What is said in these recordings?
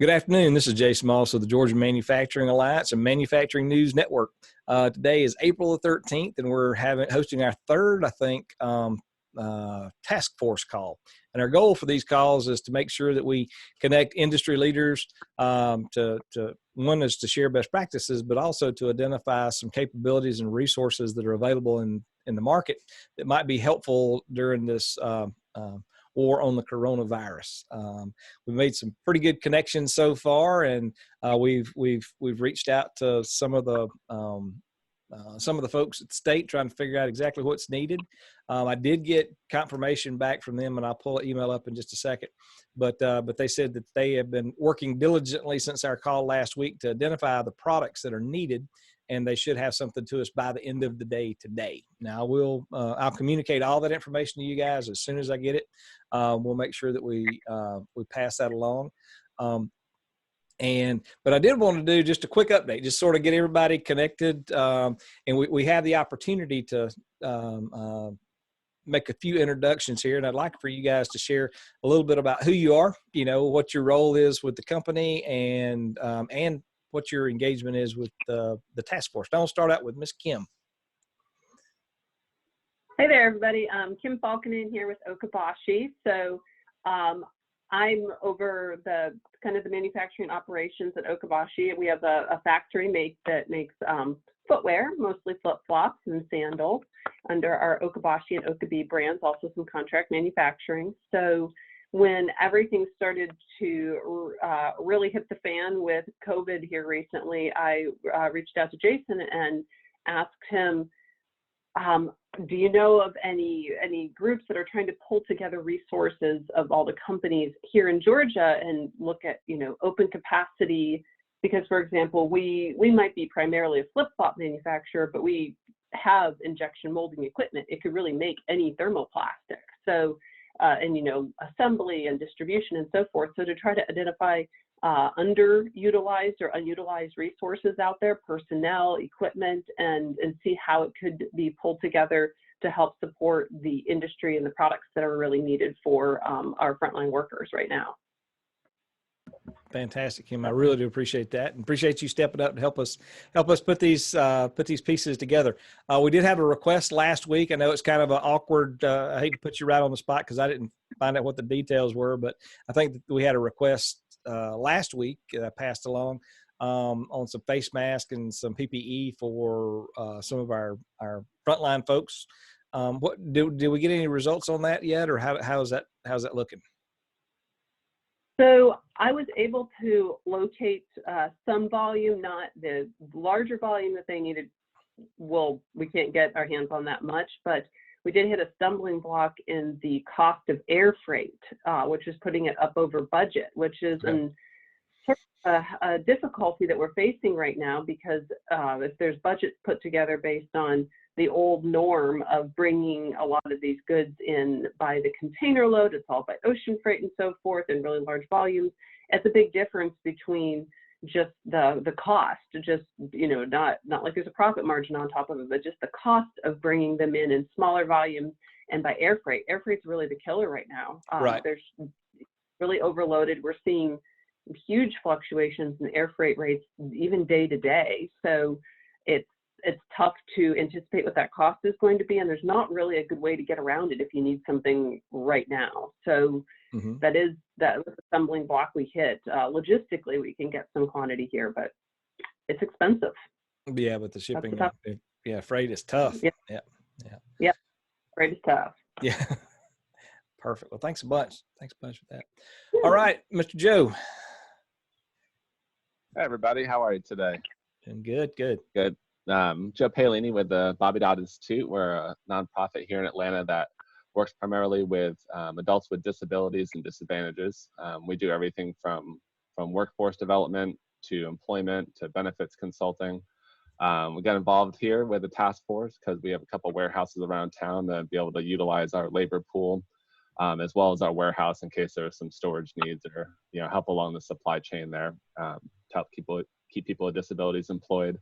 Good afternoon. This is Jason Moss of the Georgia Manufacturing Alliance and Manufacturing News Network. Today is April the 13th, and we're hosting our third, task force call. And our goal for these calls is to make sure that we connect industry leaders one is to share best practices, but also to identify some capabilities and resources that are available in the market that might be helpful during this war on the coronavirus. We've made some pretty good connections so far, and we've reached out to some of the folks at the state trying to figure out exactly what's needed. I did get confirmation back from them, and I'll pull an email up in just a second. But they said that they have been working diligently since our call last week to identify the products that are needed, and they should have something to us by the end of the day today. Now, I'll communicate all that information to you guys as soon as I get it. We'll make sure that we pass that along. But I did want to do just a quick update, just sort of get everybody connected. And we have the opportunity to make a few introductions here. And I'd like for you guys to share a little bit about who you are, what your role is with the company, and what your engagement is with the task force. I'll start out with Miss Kim. Hey there, everybody. Kim Falconen here with Okabashi. So I'm over the manufacturing operations at Okabashi. We have a factory that makes footwear, mostly flip-flops and sandals, under our Okabashi and Okabe brands, also some contract manufacturing. So when everything started to really hit the fan with COVID here recently, I reached out to Jason and asked him, do you know of any groups that are trying to pull together resources of all the companies here in Georgia and look at, open capacity? Because, for example, we might be primarily a flip-flop manufacturer, but we have injection molding equipment. It could really make any thermoplastic. So, assembly and distribution and so forth. So to try to identify underutilized or unutilized resources out there, personnel, equipment, and see how it could be pulled together to help support the industry and the products that are really needed for our frontline workers right now. Fantastic, Kim. I really do appreciate that, and appreciate you stepping up to help us put these pieces together. We did have a request last week. I know it's kind of an awkward. I hate to put you right on the spot because I didn't find out what the details were, but I think that we had a request last week passed along on some face masks and some PPE for some of our frontline folks. Did we get any results on that yet, or how's that looking? So I was able to locate some volume, not the larger volume that they needed. Well, we can't get our hands on that much, but we did hit a stumbling block in the cost of air freight, which is putting it up over budget, which is a difficulty that we're facing right now, because if there's budgets put together based on the old norm of bringing a lot of these goods in by the container load, it's all by ocean freight and so forth in really large volumes. It's a big difference between just the cost, just, not like there's a profit margin on top of it, but just the cost of bringing them in smaller volumes and by air freight. Air freight's really the killer right now. Right. There's really overloaded. We're seeing huge fluctuations in air freight rates even day to day. So it's tough to anticipate what that cost is going to be, and there's not really a good way to get around it if you need something right now. So that was the stumbling block we hit. Logistically, we can get some quantity here, but it's expensive. Yeah, but the shipping, freight is tough. Yeah, freight is tough. Yeah. Perfect. Well, thanks a bunch. Thanks a bunch for that. All right, Mr. Joe. Hey, everybody. How are you today? Doing good. Good. Joe Palini with the Bobby Dodd Institute. We're a nonprofit here in Atlanta that works primarily with adults with disabilities and disadvantages. We do everything from workforce development to employment to benefits consulting. We got involved here with the task force because we have a couple warehouses around town to be able to utilize our labor pool, as well as our warehouse in case there are some storage needs or help along the supply chain there to help keep people with disabilities employed.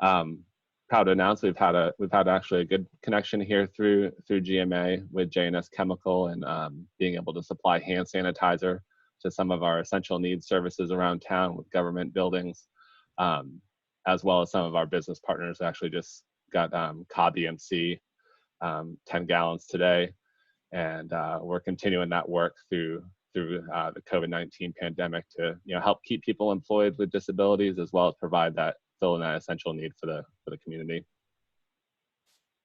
Proud to announce we've had actually a good connection here through GMA with J&S Chemical, and being able to supply hand sanitizer to some of our essential needs services around town with government buildings, as well as some of our business partners. Actually just got Cobb EMC 10 gallons today, and we're continuing that work through the COVID-19 pandemic to help keep people employed with disabilities, as well as provide that fill in that essential need for the community.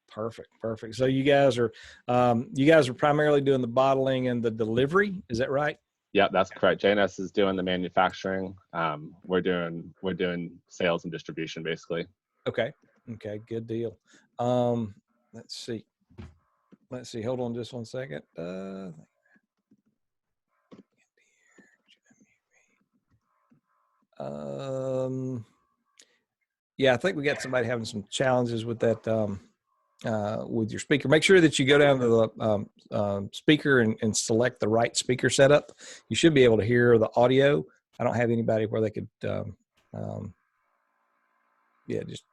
Perfect. So you guys are primarily doing the bottling and the delivery, is that right? Yeah, that's correct. JNS is doing the manufacturing. We're doing sales and distribution, basically. Okay, good deal. Let's see. Hold on just one second. Yeah, I think we got somebody having some challenges with that, with your speaker. Make sure that you go down to the speaker and select the right speaker setup. You should be able to hear the audio. I don't have anybody where they could, just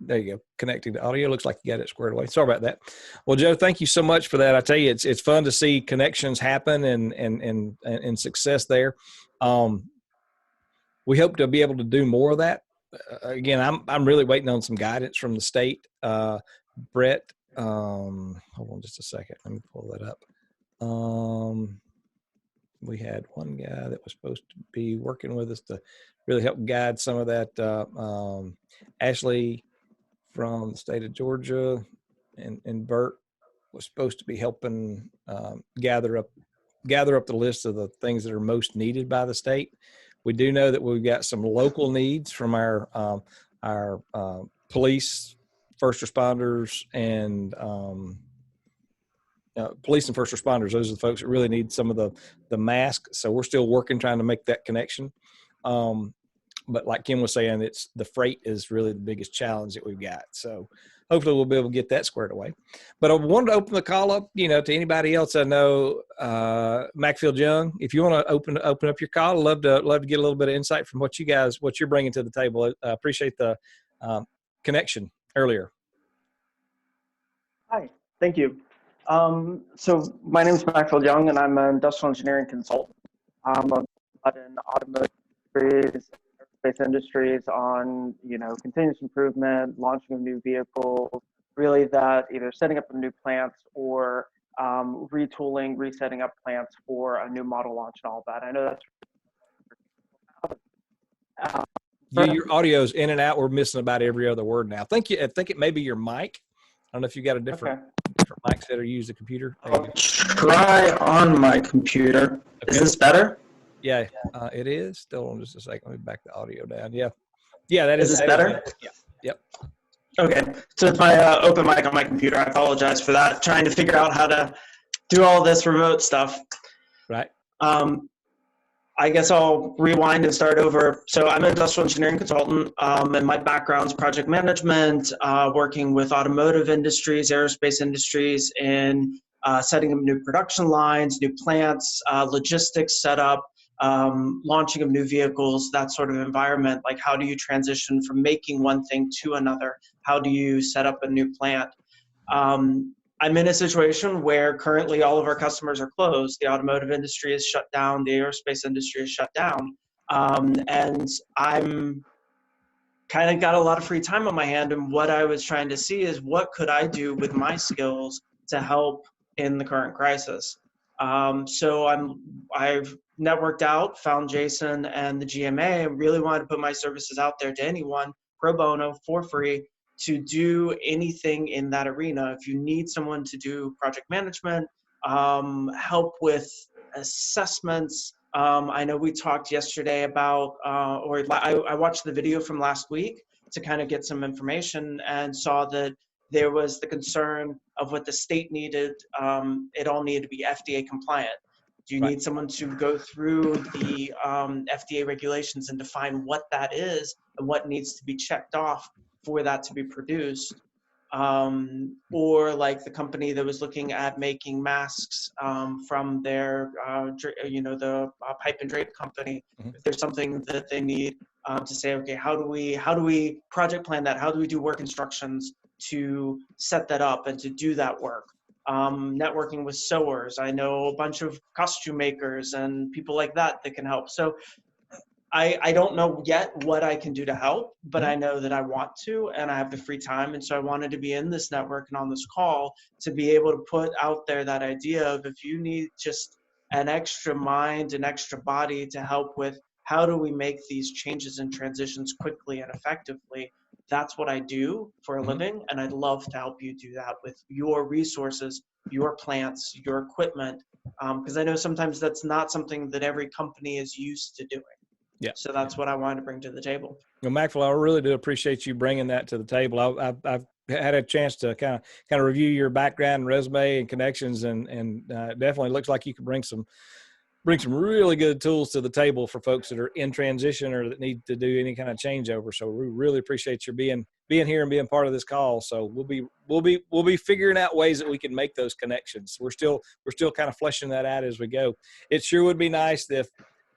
there you go. Connecting to audio. Looks like you got it squared away. Sorry about that. Well, Joe, thank you so much for that. I tell you, it's fun to see connections happen and success there. We hope to be able to do more of that. Again, I'm really waiting on some guidance from the state. Brett, hold on just a second. Let me pull that up. We had one guy that was supposed to be working with us to really help guide some of that. Ashley from the state of Georgia and Bert was supposed to be helping gather up the list of the things that are most needed by the state. We do know that we've got some local needs from our police, first responders, and police and first responders. Those are the folks that really need some of the masks. So we're still working, trying to make that connection. But like Kim was saying, the freight is really the biggest challenge that we've got. So hopefully we'll be able to get that squared away. But I wanted to open the call up, to anybody else I know. Macfield Young, if you want to open up your call, I'd love to get a little bit of insight from what you're bringing to the table. I appreciate the connection earlier. Hi, thank you. So my name is Maxwell Young, and I'm an industrial engineering consultant. I'm in automotive industries, aerospace industries on, continuous improvement, launching of new vehicles, really that either setting up new plants or retooling, resetting up plants for a new model launch and all that. I know that's your audio's in and out. We're missing about every other word now. I think it may be your mic. I don't know if you got a different mic set or use the computer. I'll try on my computer. Okay. Is this better? Yeah, it is. Still on just a second. Let me back the audio down. Yeah, that is. Is this better? Yeah. Yep. Okay. So it's my open mic on my computer. I apologize for that. Trying to figure out how to do all this remote stuff. Right. I guess I'll rewind and start over. So I'm an industrial engineering consultant, and my background's project management, working with automotive industries, aerospace industries, in setting up new production lines, new plants, logistics setup, launching of new vehicles, that sort of environment. Like, how do you transition from making one thing to another? How do you set up a new plant? I'm in a situation where currently all of our customers are closed. The automotive industry is shut down. The aerospace industry is shut down. And I'm kind of got a lot of free time on my hand. And what I was trying to see is, what could I do with my skills to help in the current crisis? So I've networked out, found Jason and the GMA, and really wanted to put my services out there to anyone pro bono for free to do anything in that arena. If you need someone to do project management, help with assessments. I know we talked yesterday about, I watched the video from last week to kind of get some information, and saw that there was the concern of what the state needed. It all needed to be FDA compliant. Do you need someone to go through the FDA regulations and define what that is and what needs to be checked off for that to be produced? Or like the company that was looking at making masks from their, the pipe and drape company. Mm-hmm. If there's something that they need to say, okay, how do we project plan that? How do we do work instructions to set that up and to do that work? networking with sewers. I know a bunch of costume makers and people like that can help. So I don't know yet what I can do to help, but I know that I want to, and I have the free time. And so I wanted to be in this network and on this call to be able to put out there that idea of, if you need just an extra mind, an extra body to help with how do we make these changes and transitions quickly and effectively, that's what I do for a living. And I'd love to help you do that with your resources, your plants, your equipment, because I know sometimes that's not something that every company is used to doing. Yeah. So that's what I wanted to bring to the table. Well, Maxwell, I really do appreciate you bringing that to the table. I've had a chance to kind of review your background and resume and connections, and definitely looks like you could bring some really good tools to the table for folks that are in transition or that need to do any kind of changeover. So we really appreciate your being here and being part of this call. So we'll be figuring out ways that we can make those connections. We're still kind of fleshing that out as we go. It sure would be nice if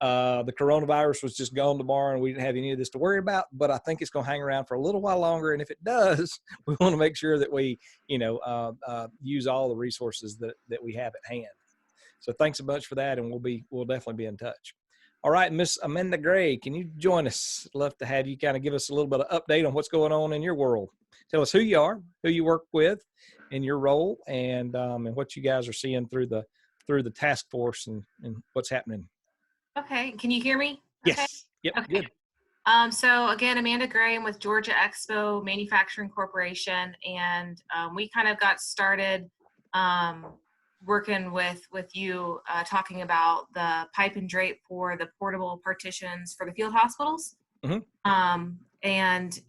the coronavirus was just gone tomorrow and we didn't have any of this to worry about, but I think it's going to hang around for a little while longer. And if it does, we want to make sure that we, use all the resources that we have at hand. So thanks a bunch for that. And we'll definitely be in touch. All right, Miss Amanda Gray, can you join us? Love to have you kind of give us a little bit of update on what's going on in your world. Tell us who you are, who you work with in your role, and what you guys are seeing through the task force and what's happening. Okay, can you hear me? Yes. Okay. Yep. Okay. Good. So again, Amanda Gray, I'm with Georgia Expo Manufacturing Corporation, and we kind of got started working with you, talking about the pipe and drape for the portable partitions for the field hospitals. And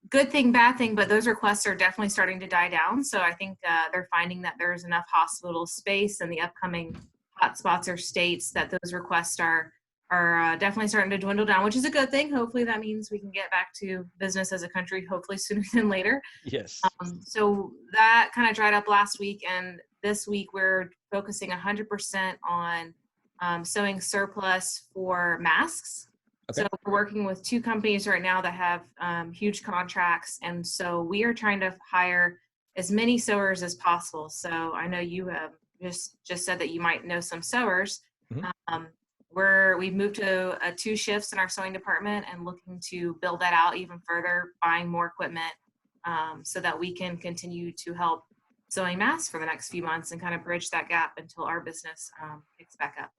good thing, bad thing, but those requests are definitely starting to die down. So I think they're finding that there's enough hospital space in the upcoming hotspots or states that those requests are definitely starting to dwindle down, which is a good thing. Hopefully that means we can get back to business as a country, hopefully sooner than later. Yes. So that kind of dried up last week, and this week we're focusing 100% on sewing surplus for masks. Okay. So we're working with 2 companies right now that have huge contracts, and so we are trying to hire as many sewers as possible. So I know you have just said that you might know some sewers. We've moved to 2 shifts in our sewing department and looking to build that out even further, buying more equipment so that we can continue to help sewing masks for the next few months and kind of bridge that gap until our business picks back up.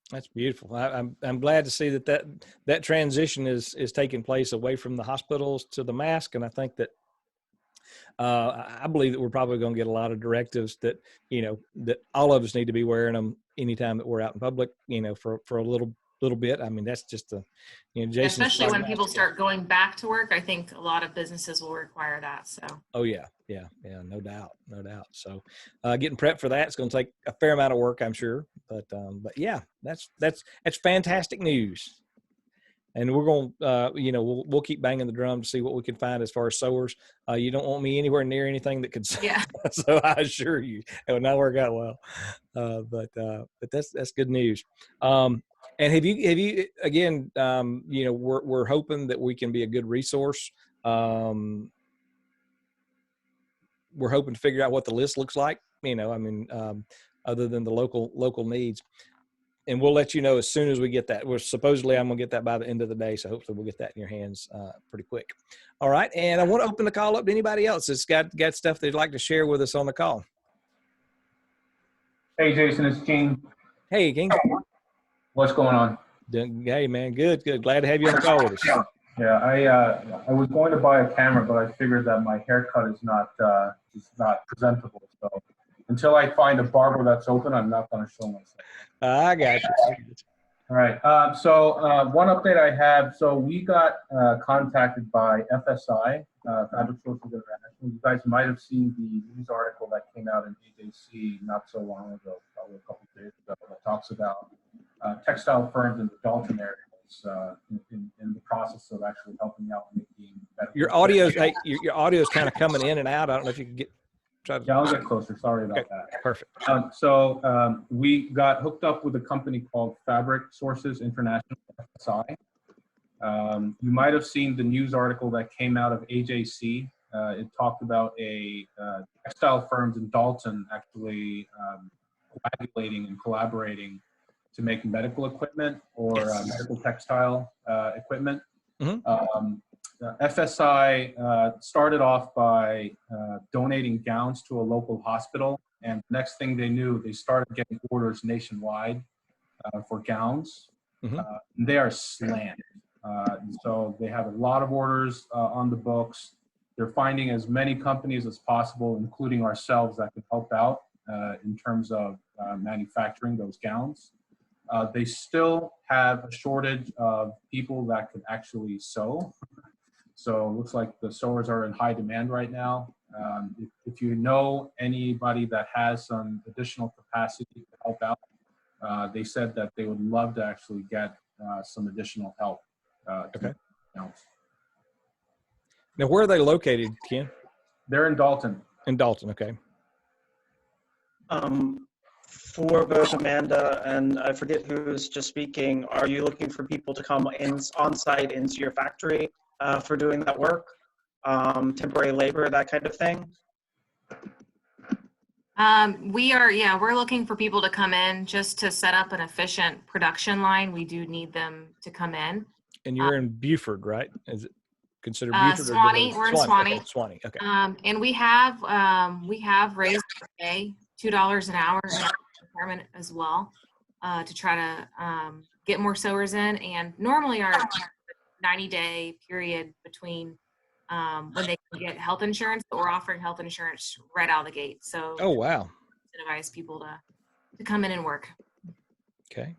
That's beautiful. I'm glad to see that transition is taking place away from the hospitals to the mask, and I think that I believe that we're probably going to get a lot of directives that that all of us need to be wearing them anytime that we're out in public. For a little bit. I mean, that's just Jason. Especially when people start going back to work, I think a lot of businesses will require that. So. Oh yeah, no doubt. So, getting prepped for that, it's going to take a fair amount of work, I'm sure. But yeah, that's fantastic news. And we're going, we'll keep banging the drum to see what we can find as far as sewers. You don't want me anywhere near anything that could sew. Yeah. So I assure you, it will not work out well. But that's good news. And have you again? We're hoping that we can be a good resource. We're hoping to figure out what the list looks like. Other than the local needs. And we'll let you know as soon as we get that. I'm going to get that by the end of the day. So hopefully we'll get that in your hands pretty quick. All right. And I want to open the call up to anybody else that's got stuff they'd like to share with us on the call. Hey, Jason, it's Gene. Hey, King. What's going on? Hey, man. Good. Glad to have you on the call with us. Yeah, I was going to buy a camera, but I figured that my haircut is not presentable. So until I find a barber that's open, I'm not going to show myself. I got you. All right. So one update I have. So we got contacted by FSI, Fabric Sources International. You guys might have seen the news article that came out in AJC not so long ago, probably a couple of days ago, that talks about textile firms in the Dalton area in the process of actually helping out making better. Your audio's your audio's kind of coming in and out. I don't know if you can get. Yeah, I'll get closer. Sorry about that. Perfect. So we got hooked up with a company called Fabric Sources International, FSI. You might have seen the news article that came out of AJC it talked about a textile firms in Dalton actually coagulating and collaborating to make medical equipment or medical textile equipment. FSI started off by donating gowns to a local hospital, and the next thing they knew, they started getting orders nationwide for gowns. They are slammed. So they have a lot of orders on the books. They're finding as many companies as possible, including ourselves, that can help out in terms of manufacturing those gowns. They still have a shortage of people that could actually sew. So it looks like the sewers are in high demand right now. If you know anybody that has some additional capacity to help out, they said that they would love to actually get some additional help. Okay. Now, where are they located, Ken? They're in Dalton. In Dalton, okay. For both Amanda and I forget who's just speaking, are you looking for people to come in on site into your factory for doing that work? Temporary labor, that kind of thing? We're looking for people to come in just to set up an efficient production line. We do need them to come in. And you're in Buford, right? Is it considered Buford? Swanee. We're in Swanee. Okay, Swanee. Okay. And we have raised the pay $2 an hour in our department as well to try to get more sewers in. And normally our 90-day period between when they can get health insurance, but we're offering health insurance right out of the gate. So oh wow, incentivize people to come in and work. Okay.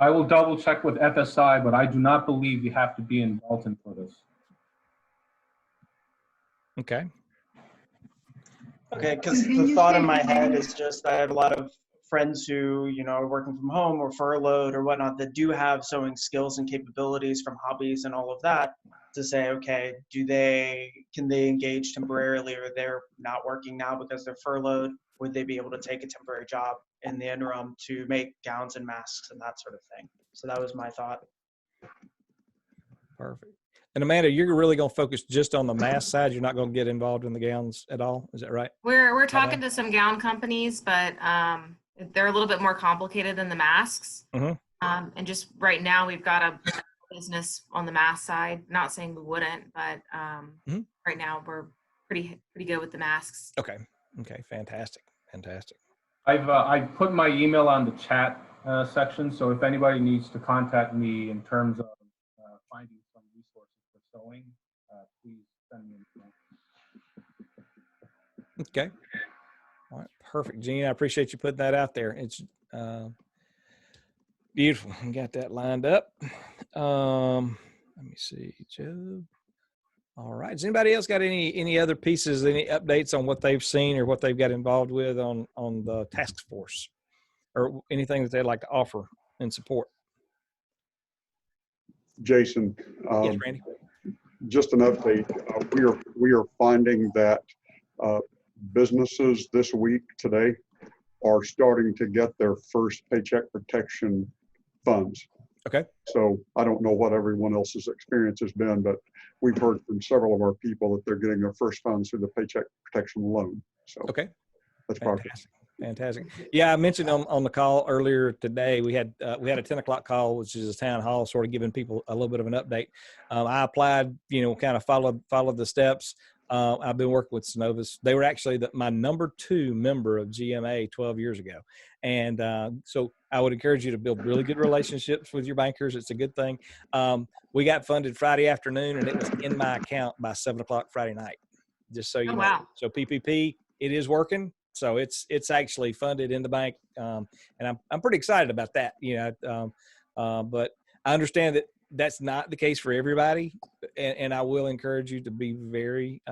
I will double check with FSI, but I do not believe you have to be in Dalton for this. Okay. Okay, because the thought in my head is just I have a lot of friends who, you know, are working from home or furloughed or whatnot that do have sewing skills and capabilities from hobbies and all of that, to say, okay, can they engage temporarily, or they're not working now because they're furloughed? Would they be able to take a temporary job in the interim to make gowns and masks and that sort of thing? So that was my thought. Perfect. And Amanda, you're really going to focus just on the mask side. You're not going to get involved in the gowns at all. Is that right? We're talking to some gown companies, but they're a little bit more complicated than the masks. And just right now, we've got a business on the mask side. Not saying we wouldn't, but right now we're pretty good with the masks. Okay. Okay. Fantastic. I've put my email on the chat section, so if anybody needs to contact me in terms of finding some resources for sewing, please send me an email. Okay. All right. Perfect. Gene, I appreciate you putting that out there. It's beautiful. I got that lined up. Let me see, Joe. All right. Has anybody else got any other pieces, any updates on what they've seen or what they've got involved with on the task force, or anything that they'd like to offer in support? Jason, Yes, Randy. just an update. We are finding that businesses this week, today, are starting to get their first Paycheck Protection funds. Okay. So I don't know what everyone else's experience has been, but we've heard from several of our people that they're getting their first funds through the Paycheck Protection loan. So okay, that's progress. Fantastic. Yeah, I mentioned on the call earlier today, we had a 10 o'clock call, which is a town hall, sort of giving people a little bit of an update. I applied, kind of followed the steps. I've been working with Synovus. They were actually my number 2 member of GMA 12 years ago. And so I would encourage you to build really good relationships with your bankers. It's a good thing. We got funded Friday afternoon, and it was in my account by 7 o'clock Friday night, just so you know. Wow. So PPP, it is working. So it's actually funded in the bank. And I'm pretty excited about that, but I understand that that's not the case for everybody. And I will encourage you to be very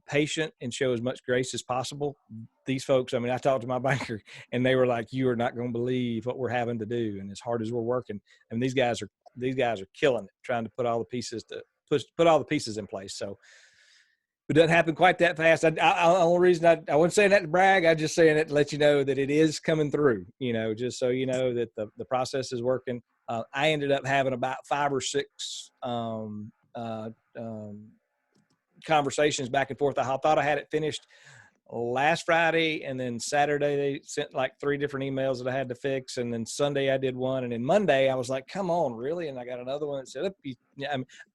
patient and show as much grace as possible. These folks, I talked to my banker and they were like, you are not going to believe what we're having to do. And as hard as we're working, and these guys are killing it, trying to put all the pieces in place. So it doesn't happen quite that fast. The only reason I wasn't saying that to brag, I'm just saying it to let you know that it is coming through, just so you know that the process is working. I ended up having about 5 or 6 conversations back and forth. I thought I had it finished last Friday, and then Saturday they sent like 3 different emails that I had to fix, and then Sunday I did one, and then Monday I was like, come on, really? And I got another one that said,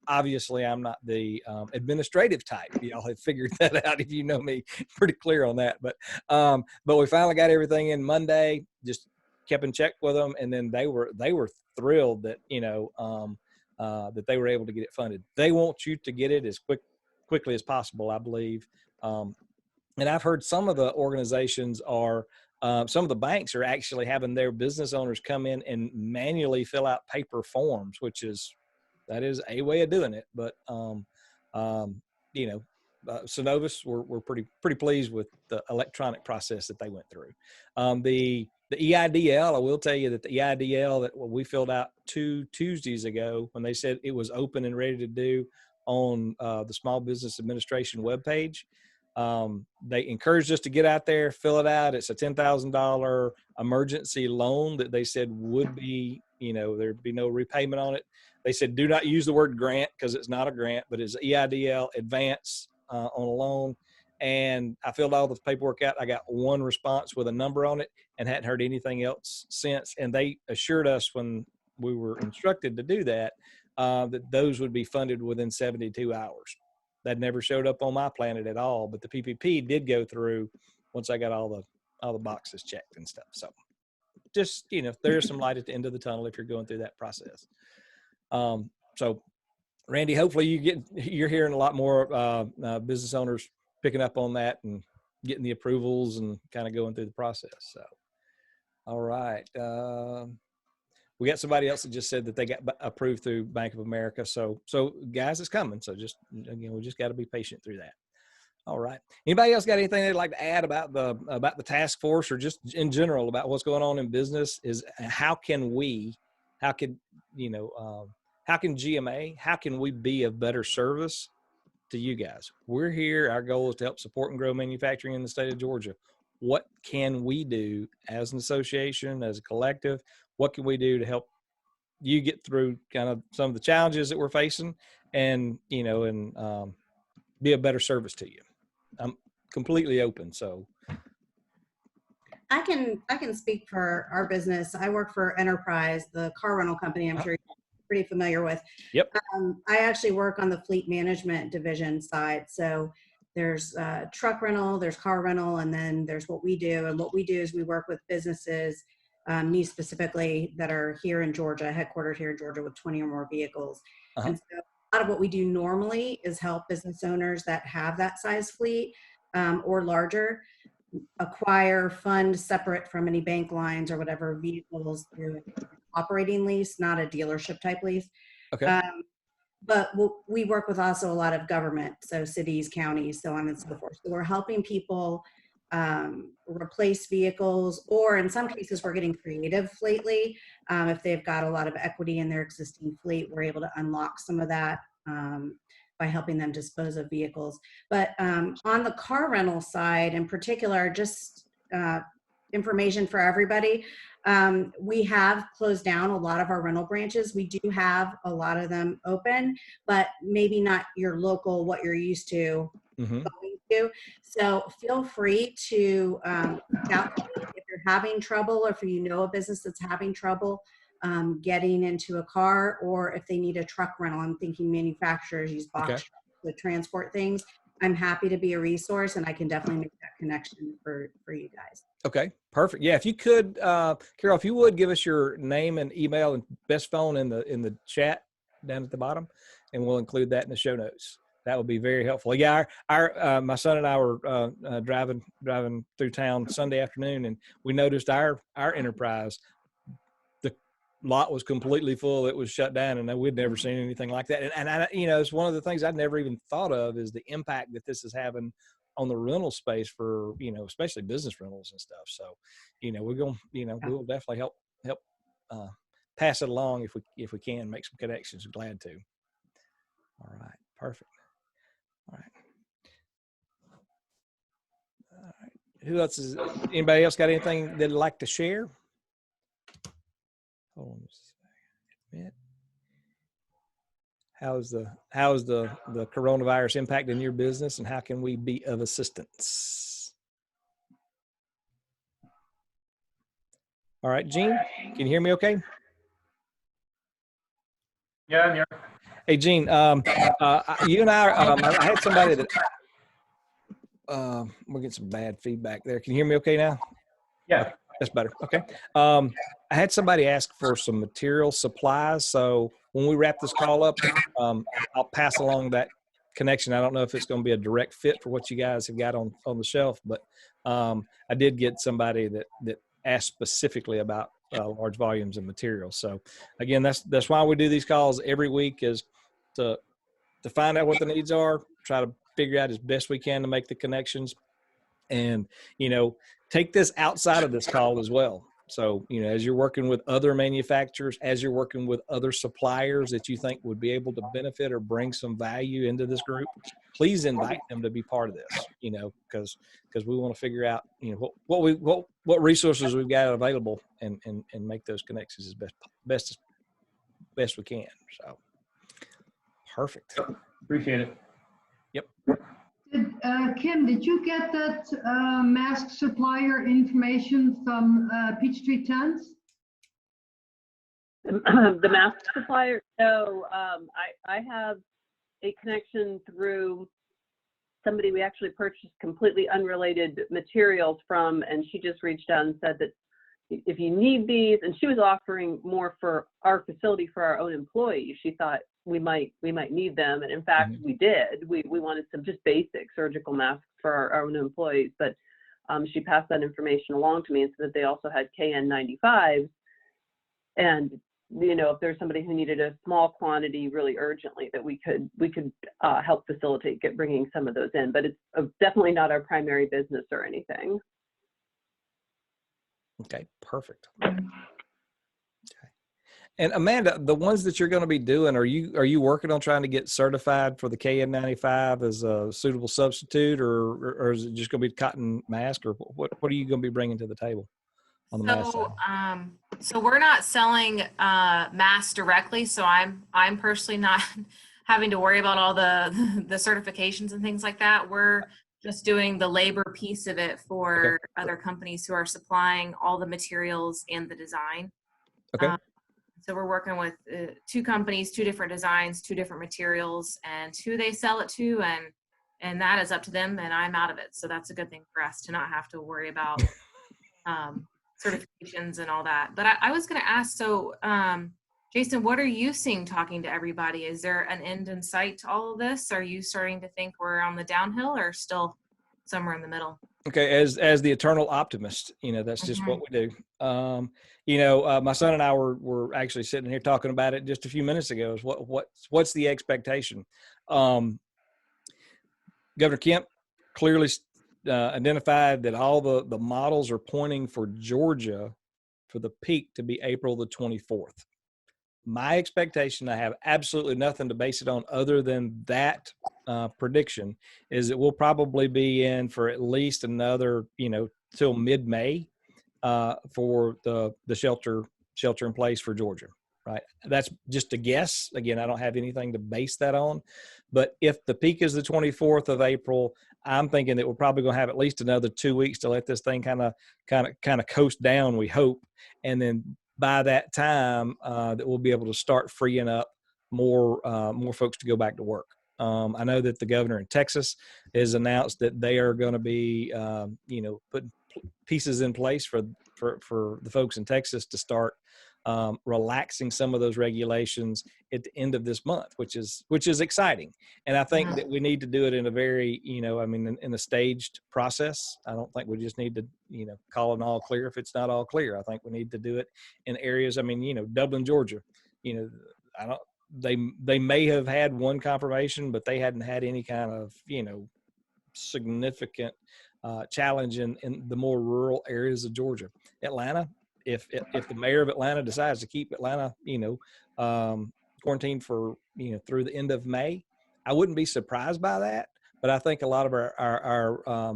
obviously I'm not the administrative type. Y'all have figured that out if you know me, pretty clear on that. But we finally got everything in Monday, just kept in check with them, and then they were thrilled that that they were able to get it funded. They want you to get it as quickly as possible, I believe. And I've heard some of the organizations are, some of the banks are actually having their business owners come in and manually fill out paper forms, that is a way of doing it. But, Synovus, we're pretty pleased with the electronic process that they went through. The EIDL, I will tell you that the EIDL that we filled out 2 Tuesdays ago, when they said it was open and ready to do on the Small Business Administration webpage, they encouraged us to get out there, fill it out. It's a $10,000 emergency loan that they said would be, there'd be no repayment on it. They said, do not use the word grant because it's not a grant, but it's EIDL advance on a loan. And I filled all the paperwork out. I got 1 response with a number on it and hadn't heard anything else since. And they assured us when we were instructed to do that, that those would be funded within 72 hours. That never showed up on my planet at all, but the PPP did go through once I got all the boxes checked and stuff. So just, there's some light at the end of the tunnel if you're going through that process. So Randy, hopefully you're hearing a lot more business owners picking up on that and getting the approvals and kind of going through the process. So, all right. We got somebody else that just said that they got approved through Bank of America. So guys, it's coming. So just, we just got to be patient through that. All right. Anybody else got anything they'd like to add about the task force, or just in general about what's going on in business? How can GMA, how can we be of better service to you guys? We're here. Our goal is to help support and grow manufacturing in the state of Georgia. What can we do as an association, as a collective? What can we do to help you get through kind of some of the challenges that we're facing, and be a better service to you? I'm completely open. So I can speak for our business. I work for Enterprise, the car rental company. I'm sure you're pretty familiar with. Yep. I actually work on the fleet management division side. So there's truck rental, there's car rental, and then there's what we do. And what we do is we work with businesses, me specifically, that are here in Georgia, headquartered here in Georgia with 20 or more vehicles. And so a lot of what we do normally is help business owners that have that size fleet or larger acquire, fund separate from any bank lines or whatever vehicles through operating lease, not a dealership type lease. Okay. But we work with also a lot of government, so cities, counties, so on and so forth. So we're helping people replace vehicles, or in some cases we're getting creative lately. If they've got a lot of equity in their existing fleet, we're able to unlock some of that by helping them dispose of vehicles. But on the car rental side in particular, just information for everybody, we have closed down a lot of our rental branches. We do have a lot of them open, but maybe not your local, what you're used to going to. So feel free to reach out to me if you're having trouble, or if you know a business that's having trouble getting into a car, or if they need a truck rental. I'm thinking manufacturers use box trucks to transport things. I'm happy to be a resource, and I can definitely make that connection for you guys. Okay, perfect. Yeah, if you could, Carol, if you would give us your name and email and best phone in the chat down at the bottom, and we'll include that in the show notes. That would be very helpful. Yeah, our my son and I were driving through town Sunday afternoon, and we noticed our Enterprise, the lot was completely full. It was shut down, and we'd never seen anything like that. And I, it's one of the things I'd never even thought of, is the impact that this is having on the rental space for, especially business rentals and stuff. So, we're going, we will definitely help pass it along if we can make some connections. We're glad to. All right. Perfect. All right. Who else anybody else got anything they'd like to share? Hold on just a minute. How's the coronavirus impacting your business, and how can we be of assistance? All right, Gene, can you hear me okay? Yeah, I'm here. Hey, Gene, you and I had somebody that, we're getting some bad feedback there. Can you hear me okay now? Yeah. Okay, that's better. Okay. I had somebody ask for some material supplies. So when we wrap this call up, I'll pass along that connection. I don't know if it's going to be a direct fit for what you guys have got on the shelf, but I did get somebody that asked specifically about large volumes of material. So again, that's why we do these calls every week, is to find out what the needs are, try to figure out as best we can to make the connections, and take this outside of this call as well. So as you're working with other manufacturers, as you're working with other suppliers that you think would be able to benefit or bring some value into this group, please invite them to be part of this, because we want to figure out what resources we've got available, and make those connections as best we can. So perfect. Appreciate it. Yep. Kim, did you get that mask supplier information from Peachtree Tents? The mask supplier? No, I have a connection through somebody we actually purchased completely unrelated materials from, and she just reached out and said that if you need these, and she was offering more for our facility for our own employees. She thought we might need them, and in fact we did. We wanted some just basic surgical masks for our own employees, but she passed that information along to me and said that they also had KN95s, and if there's somebody who needed a small quantity really urgently, that we could help facilitate bringing some of those in. But it's definitely not our primary business or anything. Okay, perfect. Okay. And Amanda, the ones that you're going to be doing, are you working on trying to get certified for the KN95 as a suitable substitute, or is it just going to be cotton mask, or what are you going to be bringing to the table on the mask side? So we're not selling masks directly, so I'm personally not having to worry about all the certifications and things like that. We're just doing the labor piece of it for other companies who are supplying all the materials and the design. Okay. So we're working with 2 companies, 2 different designs, 2 different materials, and who they sell it to, and that is up to them, and I'm out of it. So that's a good thing for us to not have to worry about certifications and all that. But I was going to ask, so Jason, what are you seeing talking to everybody? Is there an end in sight to all of this? Are you starting to think we're on the downhill, or still somewhere in the middle? Okay, as the eternal optimist, that's just what we do. My son and I were actually sitting here talking about it just a few minutes ago. Is what's the expectation? Governor Kemp clearly identified that all the models are pointing for Georgia for the peak to be April the 24th. My expectation, I have absolutely nothing to base it on other than that prediction, is that we'll probably be in for at least another, till mid-May for the shelter in place for Georgia, right? That's just a guess. Again, I don't have anything to base that on, but if the peak is the 24th of April, I'm thinking that we're probably going to have at least another 2 weeks to let this thing kind of coast down, we hope, and then by that time that we'll be able to start freeing up more folks to go back to work. I know that the governor in Texas has announced that they are going to be, putting pieces in place for the folks in Texas to start relaxing some of those regulations at the end of this month, which is exciting. And I think that we need to do it in a very, in a staged process. I don't think we just need to, call an all clear if it's not all clear. I think we need to do it in areas. Dublin, Georgia, they may have had one confirmation, but they hadn't had any kind of, significant challenge in the more rural areas of Georgia. Atlanta, if the mayor of Atlanta decides to keep Atlanta, quarantined for, through the end of May, I wouldn't be surprised by that. But I think a lot of our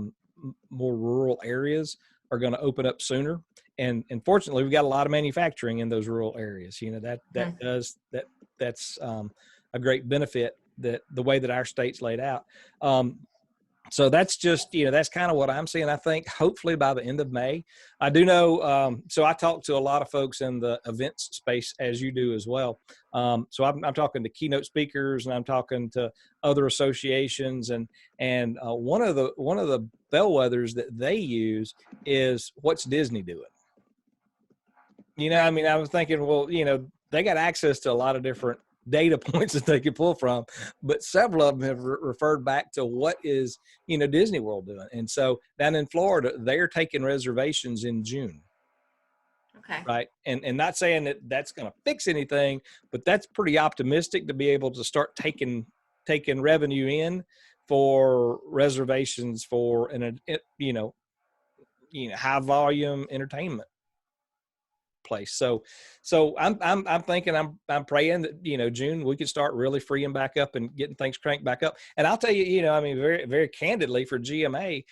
more rural areas are going to open up sooner. And fortunately, we've got a lot of manufacturing in those rural areas. That's a great benefit that the way that our state's laid out. So that's just, that's kind of what I'm seeing. I think hopefully by the end of May. I do know, so I talk to a lot of folks in the events space, as you do as well. So I'm talking to keynote speakers, and I'm talking to other associations, and one of the bellwethers that they use is, what's Disney doing? I mean, I was thinking, well, they got access to a lot of different data points that they could pull from, but several of them have referred back to what is, Disney World doing. And so down in Florida, they're taking reservations in June. Okay. Right. And not saying that that's going to fix anything, but that's pretty optimistic to be able to start taking revenue in for reservations for high volume entertainment place. So I'm thinking, I'm praying that, June, we could start really freeing back up and getting things cranked back up. And I'll tell you, I mean, very, very candidly, for GMA,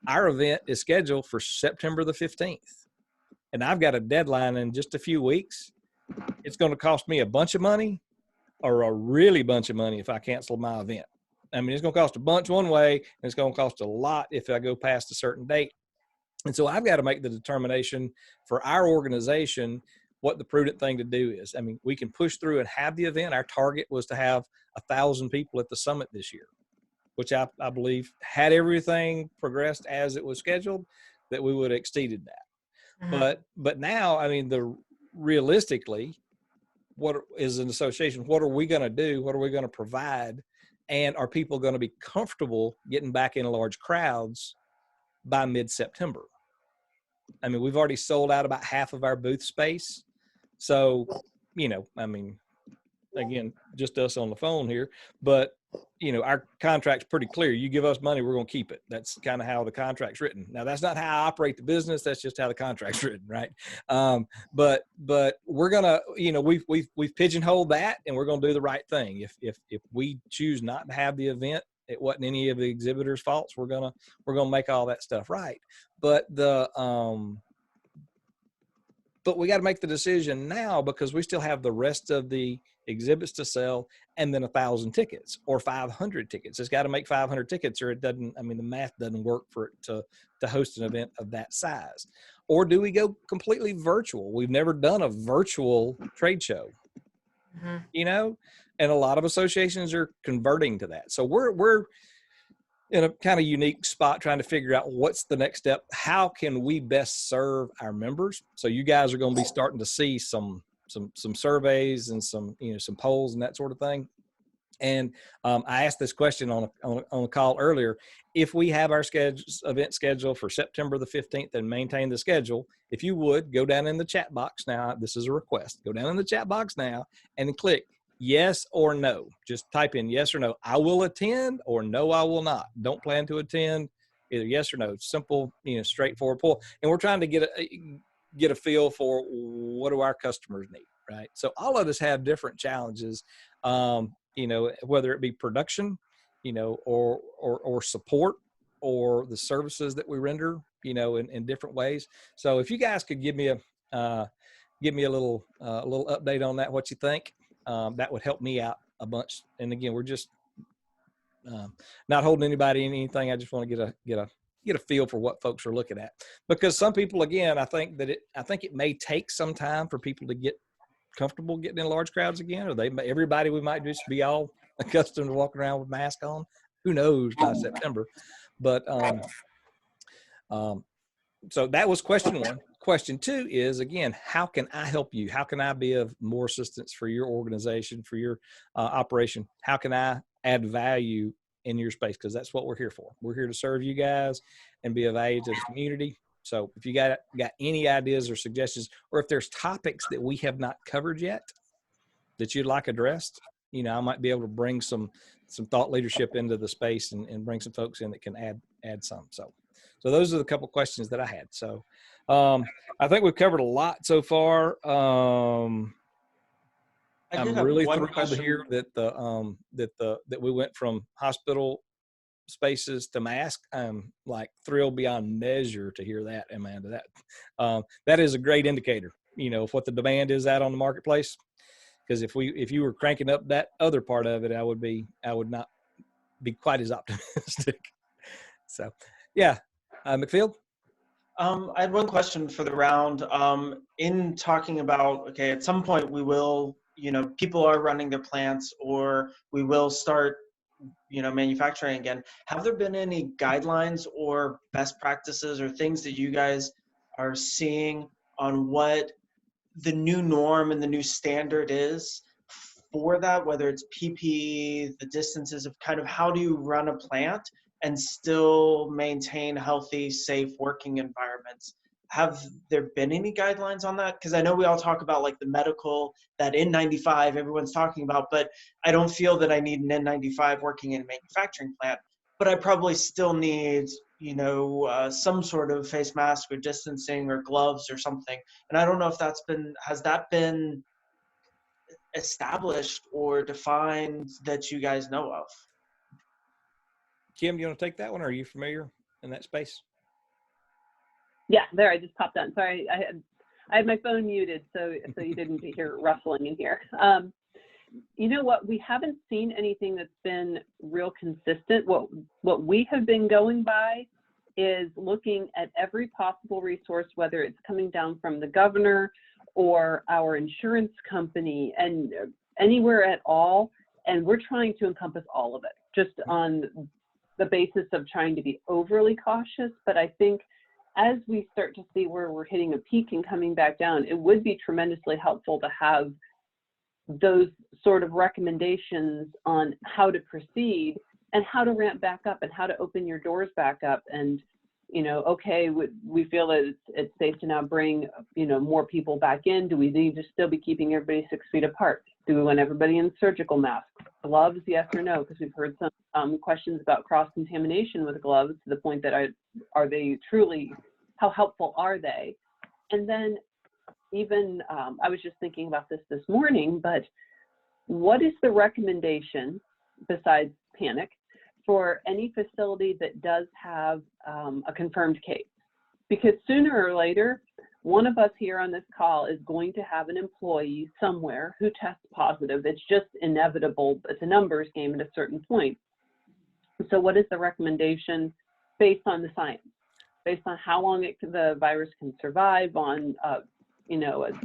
our event is scheduled for September the 15th. And I've got a deadline in just a few weeks. It's going to cost me a bunch of money, or a really bunch of money, if I cancel my event. I mean, it's going to cost a bunch one way, and it's going to cost a lot if I go past a certain date. And so I've got to make the determination for our organization what the prudent thing to do is. I mean, we can push through and have the event. Our target was to have 1,000 people at the summit this year, which I believe, had everything progressed as it was scheduled, that we would have exceeded that. Mhm. But now, I mean, realistically, what is an association? What are we going to do? What are we going to provide? And are people going to be comfortable getting back in large crowds by mid-September? I mean, we've already sold out about half of our booth space. So, I mean, again, just us on the phone here, but our contract's pretty clear. You give us money, we're going to keep it. That's kind of how the contract's written. Now, that's not how I operate the business. That's just how the contract's written, right? But we're gonna, we've pigeonholed that, and we're going to do the right thing. If we choose not to have the event, it wasn't any of the exhibitors' faults. We're gonna make all that stuff right. But but we got to make the decision now, because we still have the rest of the exhibits to sell, and then 1,000 tickets or 500 tickets. It's got to make 500 tickets, or it doesn't, I mean, the math doesn't work for it to host an event of that size. Or do we go completely virtual? We've never done a virtual trade show, and a lot of associations are converting to that. So we're in a kind of unique spot, trying to figure out what's the next step. How can we best serve our members? So you guys are going to be starting to see some surveys and some polls and that sort of thing. And I asked this question on a call earlier. If we have our event schedule for September the 15th and maintain the schedule, if you would go down in the chat box now, this is a request, go down in the chat box now and click yes or no. Just type in yes or no. I will attend, or no, I will not. Don't plan to attend. Either yes or no. Simple, straightforward poll. And we're trying to get a feel for, what do our customers need, right? So all of us have different challenges, whether it be production, or support, or the services that we render, in different ways. So if you guys could give me a little update on that, what you think. That would help me out a bunch. And again, we're just not holding anybody in anything. I just want to get a feel for what folks are looking at, because some people, again, I think it may take some time for people to get comfortable getting in large crowds again, or everybody, we might just be all accustomed to walking around with masks on. Who knows by September? But so that was question one. Question two is, again, how can I help you? How can I be of more assistance for your organization, for your operation? How can I add value in your space? Because that's what we're here for. We're here to serve you guys and be of value to the community. So if you got any ideas or suggestions, or if there's topics that we have not covered yet that you'd like addressed, I might be able to bring some thought leadership into the space and bring some folks in that can add some. So those are the couple questions that I had. So I think we've covered a lot so far. I'm really thrilled to hear that that we went from hospital spaces to mask. I'm like thrilled beyond measure to hear that, Amanda. That is a great indicator, of what the demand is out on the marketplace. Because if you were cranking up that other part of it, I would not be quite as optimistic. So, yeah, McField. I had one question for the round. In talking about, okay, at some point we will, people are running their plants, or we will start, manufacturing again. Have there been any guidelines or best practices or things that you guys are seeing on what the new norm and the new standard is for that, whether it's PPE, the distances of kind of how do you run a plant and still maintain healthy, safe working environments? Have there been any guidelines on that? Because I know we all talk about like the medical, that N95 everyone's talking about, but I don't feel that I need an N95 working in a manufacturing plant, but I probably still need, some sort of face mask or distancing or gloves or something. And I don't know if has that been established or defined that you guys know of? Kim, do you want to take that one? Or are you familiar in that space? Yeah, there, I just popped on. Sorry, I had my phone muted, so you didn't hear rustling in here. You know what? We haven't seen anything that's been real consistent. What we have been going by is looking at every possible resource, whether it's coming down from the governor or our insurance company and anywhere at all. And we're trying to encompass all of it, just on the basis of trying to be overly cautious. But I think as we start to see where we're hitting a peak and coming back down, it would be tremendously helpful to have those sort of recommendations on how to proceed and how to ramp back up and how to open your doors back up. And, okay, we feel that it's safe to now bring, more people back in. Do we need to still be keeping everybody 6 feet apart? Do we want everybody in surgical masks? Gloves, yes or no? Because we've heard some questions about cross-contamination with gloves, to the point that are they truly, how helpful are they? And then even, I was just thinking about this morning, but what is the recommendation, besides panic, for any facility that does have a confirmed case? Because sooner or later, one of us here on this call is going to have an employee somewhere who tests positive. It's just inevitable. It's a numbers game at a certain point. So what is the recommendation based on the science, based on how long the virus can survive on a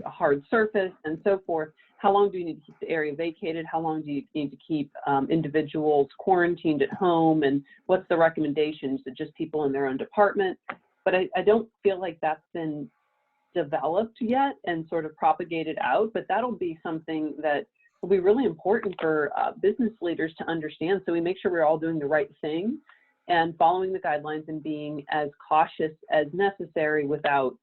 hard surface and so forth? How long do you need to keep the area vacated? How long do you need to keep individuals quarantined at home? And what's the recommendations? Is it just people in their own department? But I don't feel like that's been developed yet and sort of propagated out, but that'll be something that will be really important for business leaders to understand, so we make sure we're all doing the right thing and following the guidelines and being as cautious as necessary without,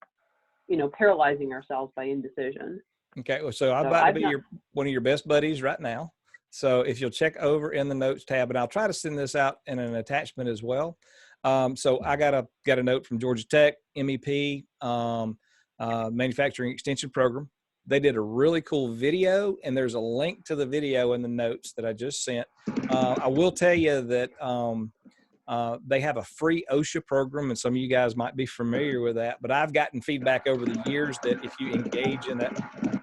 paralyzing ourselves by indecision. Okay, well, so I'm about to be one of your best buddies right now. So if you'll check over in the notes tab, and I'll try to send this out in an attachment as well. So I got a note from Georgia Tech, MEP, Manufacturing Extension Program. They did a really cool video, and there's a link to the video in the notes that I just sent. I will tell you that they have a free OSHA program, and some of you guys might be familiar with that, but I've gotten feedback over the years that if you engage in that,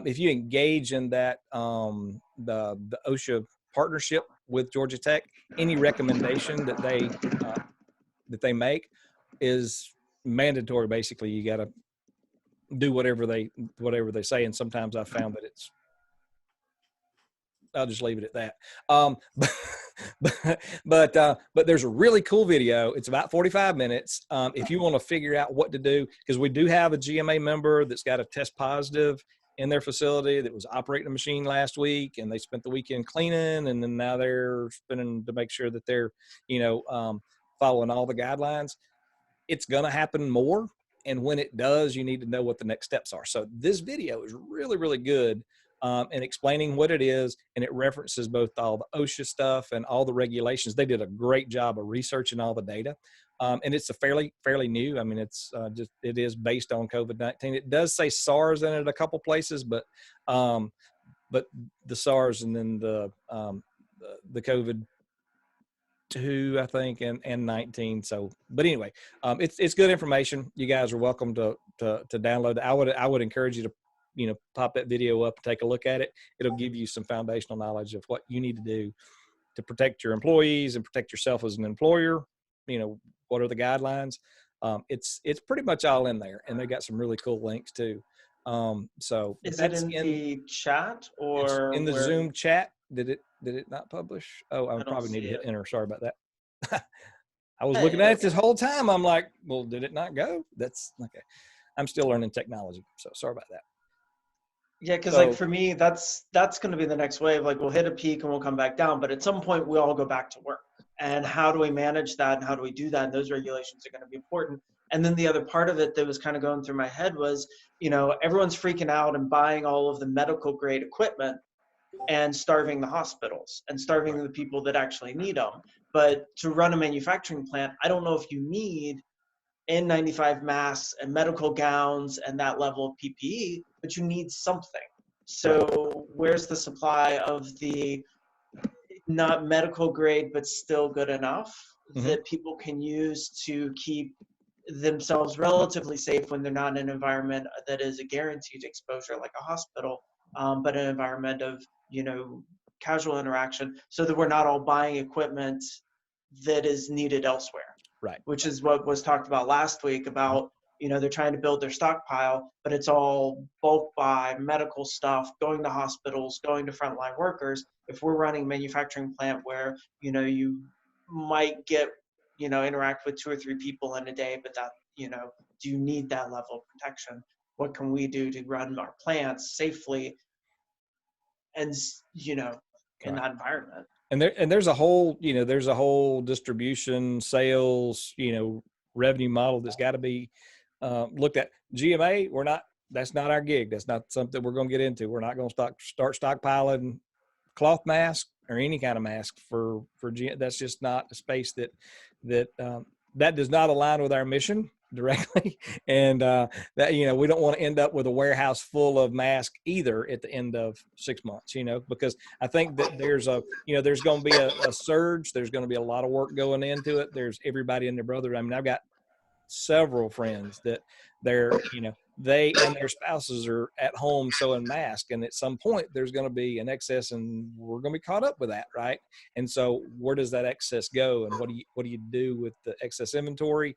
if you engage in that, the OSHA partnership with Georgia Tech, any recommendation that they make is mandatory. Basically, you got to do whatever they say, and sometimes I found that I'll just leave it at that. But there's a really cool video. It's about 45 minutes. If you want to figure out what to do, because we do have a GMA member that's got a test positive in their facility that was operating a machine last week, and they spent the weekend cleaning, and then now they're spending to make sure that they're, following all the guidelines. It's going to happen more. And when it does, you need to know what the next steps are. So this video is really, really good in explaining what it is, and it references both all the OSHA stuff and all the regulations. They did a great job of researching all the data, and it's a fairly new. I mean, it is based on COVID-19. It does say SARS in it a couple places, but the SARS and then the COVID 2, I think, and 19. So, but anyway, it's good information. You guys are welcome to download. I would encourage you to pop that video up and take a look at it. It'll give you some foundational knowledge of what you need to do to protect your employees and protect yourself as an employer. What are the guidelines? It's pretty much all in there, and they got some really cool links too. So Is that's it in the chat or in the where? Zoom chat? Did it not publish? Oh, I don't probably need to see hit it. enter. Sorry about that. I was Hey, looking at it this whole time. I'm like, well, did it not go? That's okay. I'm still learning technology, so sorry about that. Yeah, because So- like for me, that's going to be the next wave. Like we'll hit a peak and we'll come back down, but at some point we all go back to work. And how do we manage that? And how do we do that? And those regulations are going to be important. And then the other part of it that was kind of going through my head was, everyone's freaking out and buying all of the medical grade equipment and starving the hospitals and starving the people that actually need them. But to run a manufacturing plant, I don't know if you need N95 masks and medical gowns and that level of PPE, but you need something. So where's the supply of the not medical grade, but still good enough that people can use to keep themselves relatively safe when they're not in an environment that is a guaranteed exposure like a hospital, but an environment of, casual interaction, so that we're not all buying equipment that is needed elsewhere. Right. Which is what was talked about last week about, they're trying to build their stockpile, but it's all bulk buy, medical stuff, going to hospitals, going to frontline workers. If we're running a manufacturing plant where, you might get, interact with 2 or 3 people in a day, but that, do you need that level of protection? What can we do to run our plants safely and, in that environment? And there's a whole distribution, sales, revenue model that's got to be looked at. GMA, that's not our gig. That's not something we're going to get into. We're not going to start stockpiling cloth masks or any kind of mask for that's just not a space that does not align with our mission directly. And that, we don't want to end up with a warehouse full of masks either at the end of 6 months, because I think that there's going to be a surge. There's going to be a lot of work going into it. There's everybody and their brother. I mean, I've got several friends that they and their spouses are at home sewing masks, and at some point there's going to be an excess, and we're going to be caught up with that, right? And so where does that excess go, and what do you do with the excess inventory?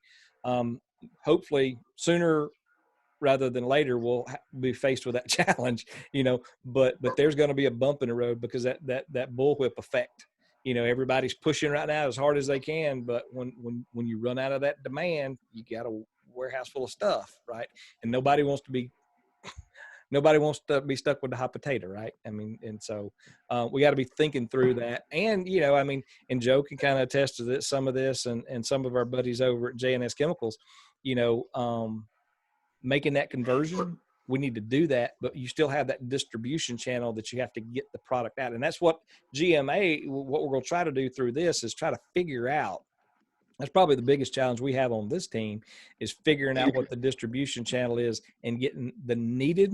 Hopefully sooner rather than later we'll be faced with that challenge, but there's going to be a bump in the road because that bullwhip effect. Everybody's pushing right now as hard as they can, but when you run out of that demand, you got a warehouse full of stuff, right? And nobody wants to be stuck with the hot potato, right? I mean, and so we got to be thinking through that. And and Joe can kind of attest to this, some of this, and some of our buddies over at J&S Chemicals, making that conversion. We need to do that, but you still have that distribution channel that you have to get the product out. And that's what what we're going to try to do through this is try to figure out. That's probably the biggest challenge we have on this team is figuring out what the distribution channel is and getting the needed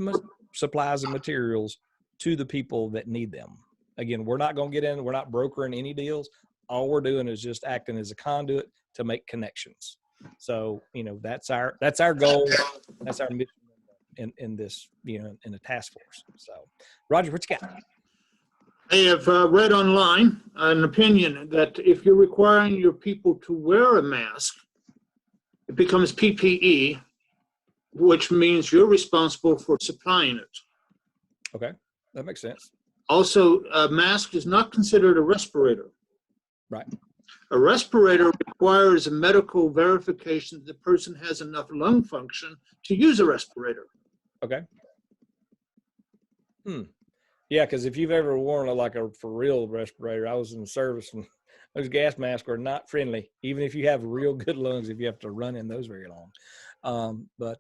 supplies and materials to the people that need them. Again, we're not going to get in. We're not brokering any deals. All we're doing is just acting as a conduit to make connections. So, that's our goal. That's our mission in this, in a task force. So, Roger, what you got? I have read online an opinion that if you're requiring your people to wear a mask, it becomes PPE, which means you're responsible for supplying it. Okay, that makes sense. Also, a mask is not considered a respirator. Right. A respirator requires a medical verification that the person has enough lung function to use a respirator. Okay. Yeah, because if you've ever worn a for real respirator, I was in the service, and those gas masks are not friendly, even if you have real good lungs, if you have to run in those very long. But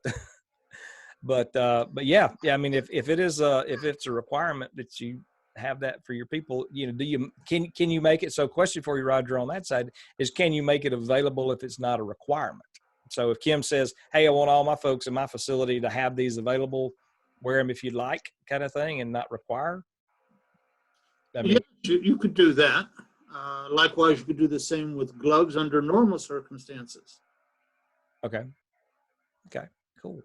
yeah, I mean, if it's a requirement that you have that for your people, can you make it? So question for you, Roger, on that side is, can you make it available if it's not a requirement? So if Kim says, hey, I want all my folks in my facility to have these available, wear them if you'd like, kind of thing, and not require. I mean, yes, you could do that. Likewise, you could do the same with gloves under normal circumstances. Okay. Cool.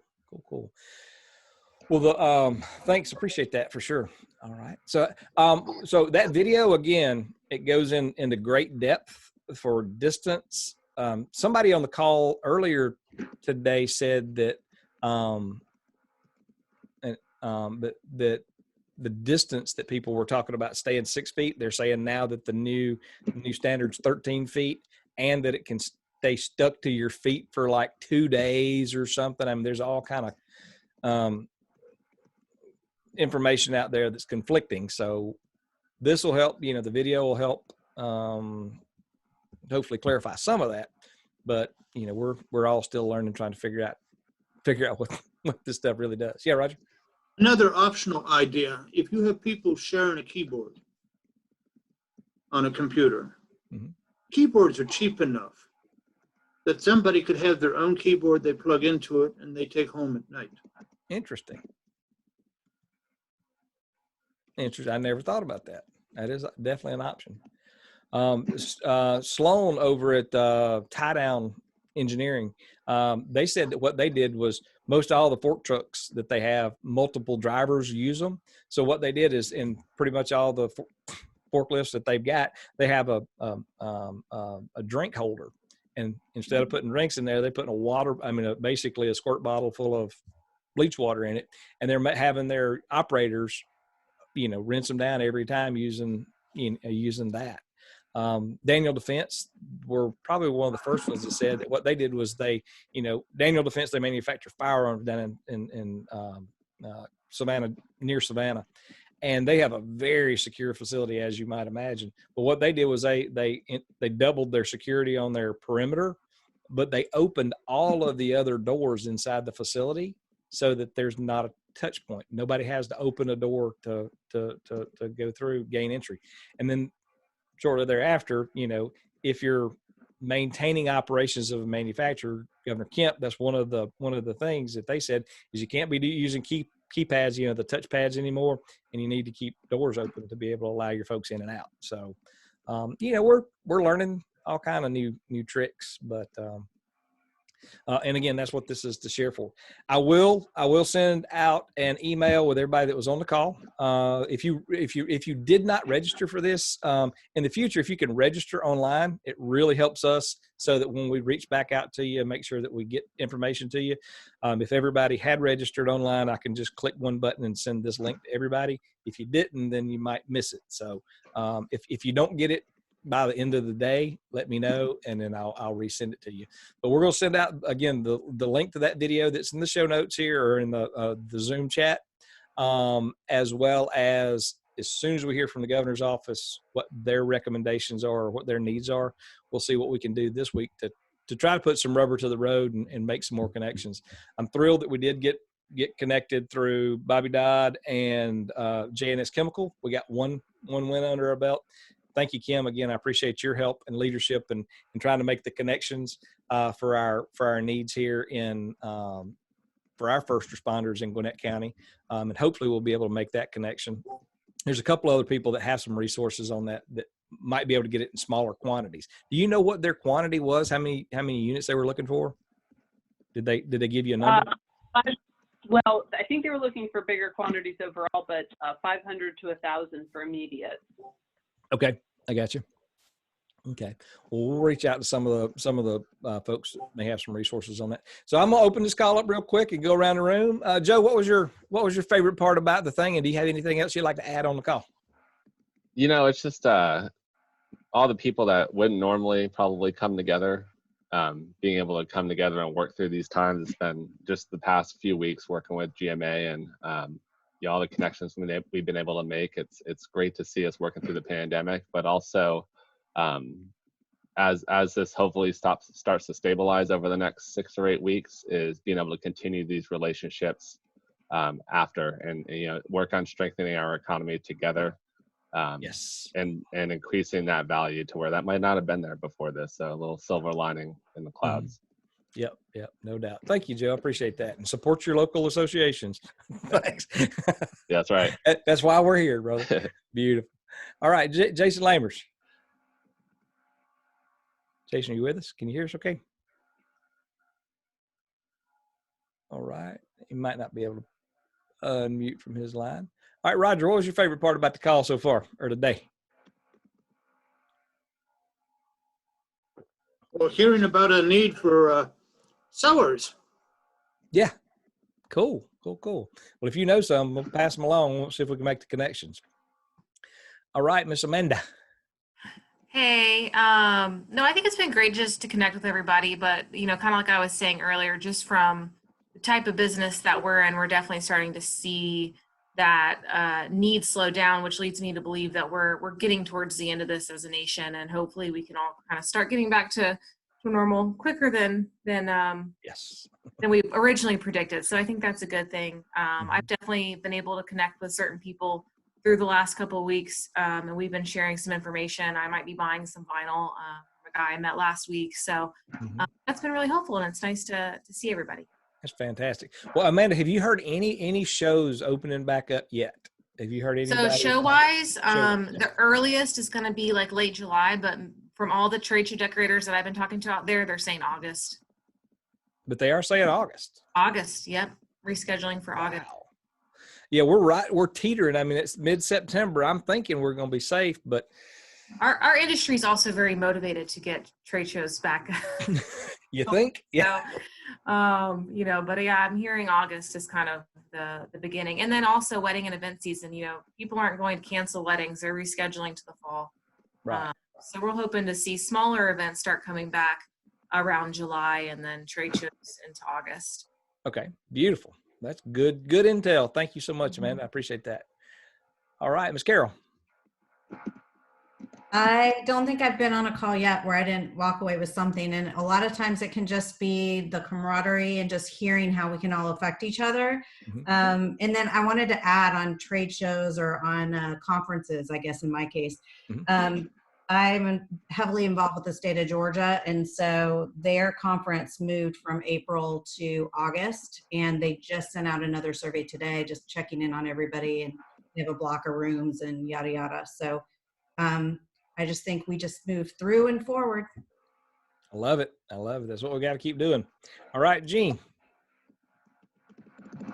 Well, thanks. Appreciate that for sure. All right. So that video, again, it goes into great depth for distance. Somebody on the call earlier today said that, that the distance that people were talking about staying 6 feet, they're saying now that the new standard's 13 feet, and that it can stay stuck to your feet for like 2 days or something. I mean, there's all kind of information out there that's conflicting. So this will help, the video will help hopefully clarify some of that. But we're all still learning, trying to figure out what this stuff really does. Yeah, Roger. Another optional idea, if you have people sharing a keyboard on a computer, keyboards are cheap enough that somebody could have their own keyboard, they plug into it, and they take home at night. Interesting. I never thought about that. That is definitely an option. Sloan over at Tie Down Engineering, they said that what they did was most all the fork trucks that they have, multiple drivers use them. So what they did is, in pretty much all the forklifts that they've got, they have a drink holder, and instead of putting drinks in there, they put basically a squirt bottle full of bleach water in it, and they're having their operators, rinse them down every time using that. Daniel Defense were probably one of the first ones that said that what they did was Daniel Defense, they manufacture firearms down in Savannah, near Savannah, and they have a very secure facility, as you might imagine. But what they did was they doubled their security on their perimeter, but they opened all of the other doors inside the facility so that there's not a touch point. Nobody has to open a door to go through, gain entry. And then shortly thereafter, if you're maintaining operations of a manufacturer, Governor Kemp, that's one of the things that they said is you can't be using keypads, the touch pads anymore, and you need to keep doors open to be able to allow your folks in and out. So, we're learning all kind of new tricks, but and again, that's what this is to share for. I will send out an email with everybody that was on the call. If you did not register for this, in the future, if you can register online, it really helps us so that when we reach back out to you, make sure that we get information to you. If everybody had registered online, I can just click one button and send this link to everybody. If you didn't, then you might miss it. So if you don't get it by the end of the day, let me know, and then I'll resend it to you. But we're going to send out, again, the link to that video that's in the show notes here or in the Zoom chat, as well as soon as we hear from the governor's office what their recommendations are or what their needs are, we'll see what we can do this week to try to put some rubber to the road and make some more connections. I'm thrilled that we did get connected through Bobby Dodd and J&S Chemical. We got one win under our belt. Thank you, Kim. Again, I appreciate your help and leadership and trying to make the connections for our needs here for our first responders in Gwinnett County. And hopefully we'll be able to make that connection. There's a couple other people that have some resources on that might be able to get it in smaller quantities. Do you know what their quantity was? How many units they were looking for? Did they give you a number? Well, I think they were looking for bigger quantities overall, but 500 to 1,000 for immediate. Okay, I got you. Okay, well, we'll reach out to some of the folks that may have some resources on that. So I'm gonna open this call up real quick and go around the room. Joe, what was your favorite part about the thing, and do you have anything else you'd like to add on the call? It's just all the people that wouldn't normally probably come together, being able to come together and work through these times. It's been just the past few weeks working with GMA and all the connections we've been able to make. It's great to see us working through the pandemic, but also as this hopefully starts to stabilize over the next 6 or 8 weeks, is being able to continue these relationships after and work on strengthening our economy together. Yes. And increasing that value to where that might not have been there before this. So a little silver lining in the clouds. Yep, no doubt. Thank you, Joe. I appreciate that. And support your local associations. Thanks. Yeah, that's right. That's why we're here, brother. Beautiful. All right, Jason Lamers. Jason, are you with us? Can you hear us okay? All right. You might not be able to. unmute from his line. All right, Roger, what was your favorite part about the call so far, or today? Well, hearing about a need for sellers. Yeah, cool. Well, if you know some, we'll pass them along. We'll see if we can make the connections. All right, Miss Amanda. Hey, no, I think it's been great just to connect with everybody, but kind of like I was saying earlier, just from the type of business that we're in, we're definitely starting to see that need slow down, which leads me to believe that we're getting towards the end of this as a nation, and hopefully we can all kind of start getting back to normal quicker than Yes. than we originally predicted. So I think that's a good thing. I've definitely been able to connect with certain people through the last couple of weeks, and we've been sharing some information. I might be buying some vinyl from a guy I met last week. So that's been really helpful, and it's nice to see everybody. That's fantastic. Well, Amanda, have you heard any shows opening back up yet? Have you heard anybody? So show-wise, the earliest is going to be like late July, but from all the trade show decorators that I've been talking to out there, they're saying August. But they are saying August. August, yep. Rescheduling for August. Yeah, we're right. We're teetering. I mean, it's mid-September. I'm thinking we're going to be safe, but our industry is also very motivated to get trade shows back. You think? Yeah. So, but yeah, I'm hearing August is kind of the beginning. And then also wedding and event season, people aren't going to cancel weddings. They're rescheduling to the fall. Right. So we're hoping to see smaller events start coming back around July, and then trade shows into August. Okay. Beautiful. That's good intel. Thank you so much, Amanda. I appreciate that. All right, Ms. Carol. I don't think I've been on a call yet where I didn't walk away with something. And a lot of times it can just be the camaraderie and just hearing how we can all affect each other. And then I wanted to add on trade shows or on conferences, I guess in my case. I'm heavily involved with the state of Georgia. And so their conference moved from April to August. And they just sent out another survey today, just checking in on everybody. And they have a block of rooms and yada, yada. So I just think we just move through and forward. I love it. That's what we got to keep doing. All right, Gene.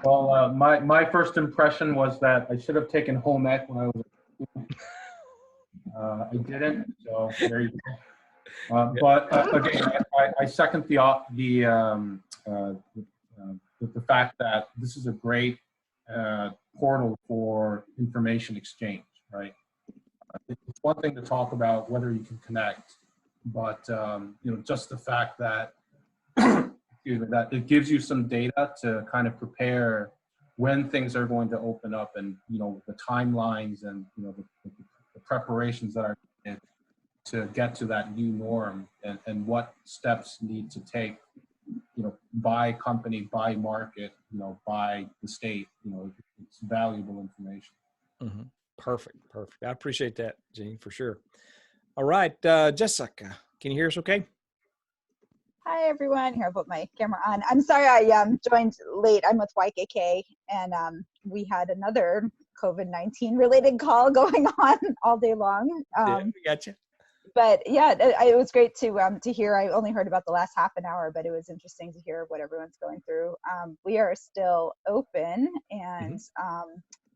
Well, my first impression was that I should have taken home ec when I was I didn't, so there you go. But again, I second the fact that this is a great portal for information exchange, right? It's one thing to talk about whether you can connect, but just the fact that that it gives you some data to kind of prepare when things are going to open up, and the timelines and the preparations that are needed to get to that new norm, and what steps need to take, by company, by market, by the state. It's valuable information. Perfect. I appreciate that, Gene, for sure. All right, Jessica, can you hear us okay? Hi, everyone. Here, I'll put my camera on. I'm sorry I joined late. I'm with YKK, and we had another COVID-19 related call going on all day long. Yeah, we got you. But yeah, it was great to hear. I only heard about the last half an hour, but it was interesting to hear what everyone's going through. We are still open, and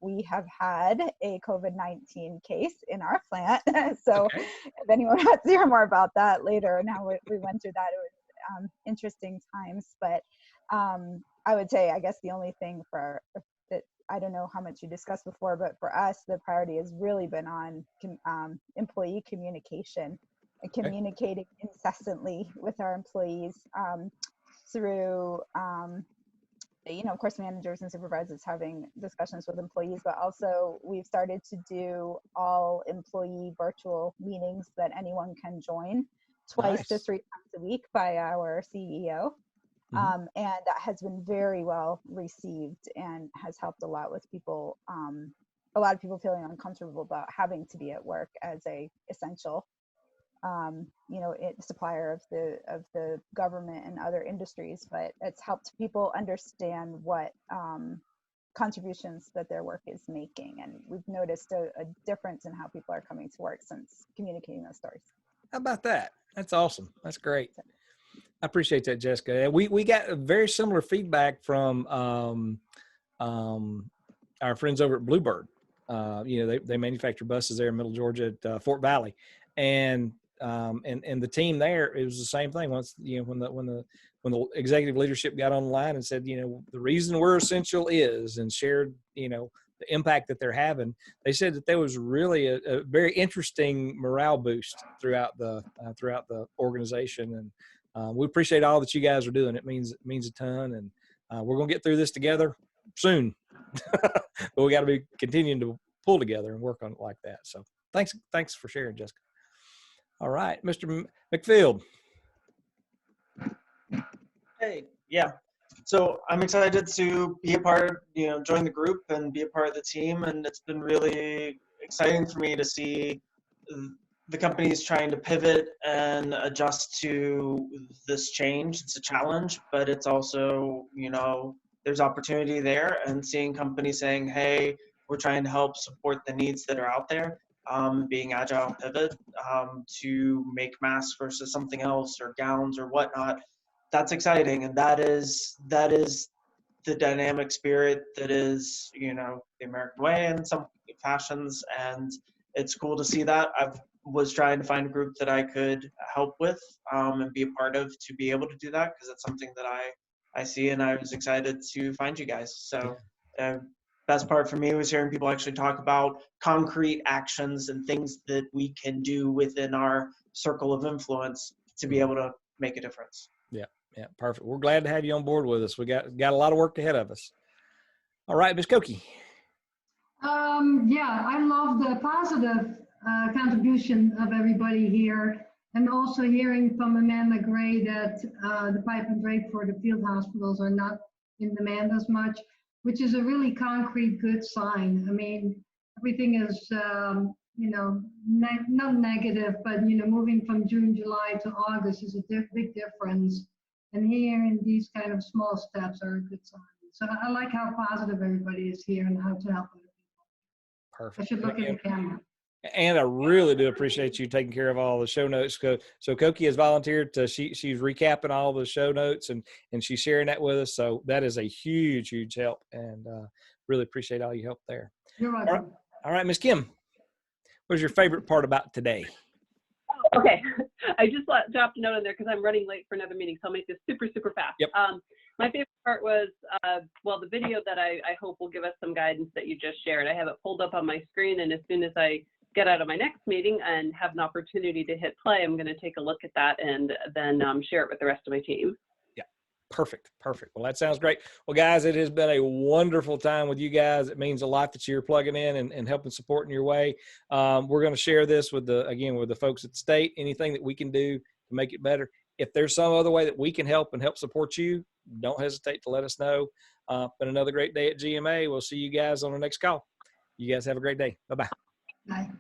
we have had a COVID-19 case in our plant. So if anyone wants to hear more about that later and how we went through that, it was interesting times. But I would say, I guess the only thing that I don't know how much you discussed before, but for us, the priority has really been on employee communication and communicating incessantly with our employees through of course, managers and supervisors having discussions with employees, but also we've started to do all employee virtual meetings that anyone can join twice to 3 times a week by our CEO. And that has been very well received and has helped a lot with people, a lot of people feeling uncomfortable about having to be at work as a essential supplier of the government and other industries, but it's helped people understand what contributions that their work is making. And we've noticed a difference in how people are coming to work since communicating those stories. How about that? That's awesome. That's great. I appreciate that, Jessica. We got a very similar feedback from our friends over at Bluebird. They manufacture buses there in Middle Georgia at Fort Valley, and the team there, it was the same thing. Once when the executive leadership got on the line and said, the reason we're essential is, and shared the impact that they're having, they said that there was really a very interesting morale boost throughout the organization, and we appreciate all that you guys are doing. It means a ton, and we're gonna get through this together soon. But we got to be continuing to pull together and work on it like that. So thanks for sharing, Jessica. All right, Mr. McField. Hey, yeah. So I'm excited to be a part, join the group and be a part of the team. And it's been really exciting for me to see the companies trying to pivot and adjust to this change. It's a challenge, but it's also, there's opportunity there, and seeing companies saying, hey, we're trying to help support the needs that are out there, being agile and pivot to make masks versus something else or gowns or whatnot. That's exciting, and that is the dynamic spirit that is, the American way in some fashions, and it's cool to see that. I was trying to find a group that I could help with and be a part of to be able to do that, because it's something that I see, and I was excited to find you guys. So best part for me was hearing people actually talk about concrete actions and things that we can do within our circle of influence to be able to make a difference. Yeah, perfect. We're glad to have you on board with us. We got a lot of work ahead of us. All right, Ms. Koki. Yeah, I love the positive contribution of everybody here, and also hearing from Amanda Gray that the pipe and drape for the field hospitals are not in demand as much, which is a really concrete good sign. I mean, everything is, not negative, but, moving from June, July to August is a big difference. And hearing these kind of small steps are a good sign. So I like how positive everybody is here and how to help other people. Perfect. I should look at the camera. And I really do appreciate you taking care of all the show notes. So Koki has volunteered to, she's recapping all the show notes and she's sharing that with us. So that is a huge help, and really appreciate all your help there. You're welcome. All right, Ms. Kim, what was your favorite part about today? Okay, I just dropped a note in there because I'm running late for another meeting, so I'll make this super fast. Yep. My favorite part was, the video that I hope will give us some guidance that you just shared. I have it pulled up on my screen, and as soon as I get out of my next meeting and have an opportunity to hit play, I'm going to take a look at that and then share it with the rest of my team. Perfect. Well, that sounds great. Well, guys, it has been a wonderful time with you guys. It means a lot that you're plugging in and helping support in your way. We're going to share this with the folks at the state, anything that we can do to make it better. If there's some other way that we can help support you, don't hesitate to let us know. Been another great day at GMA. We'll see you guys on the next call. You guys have a great day. Bye-bye. Bye.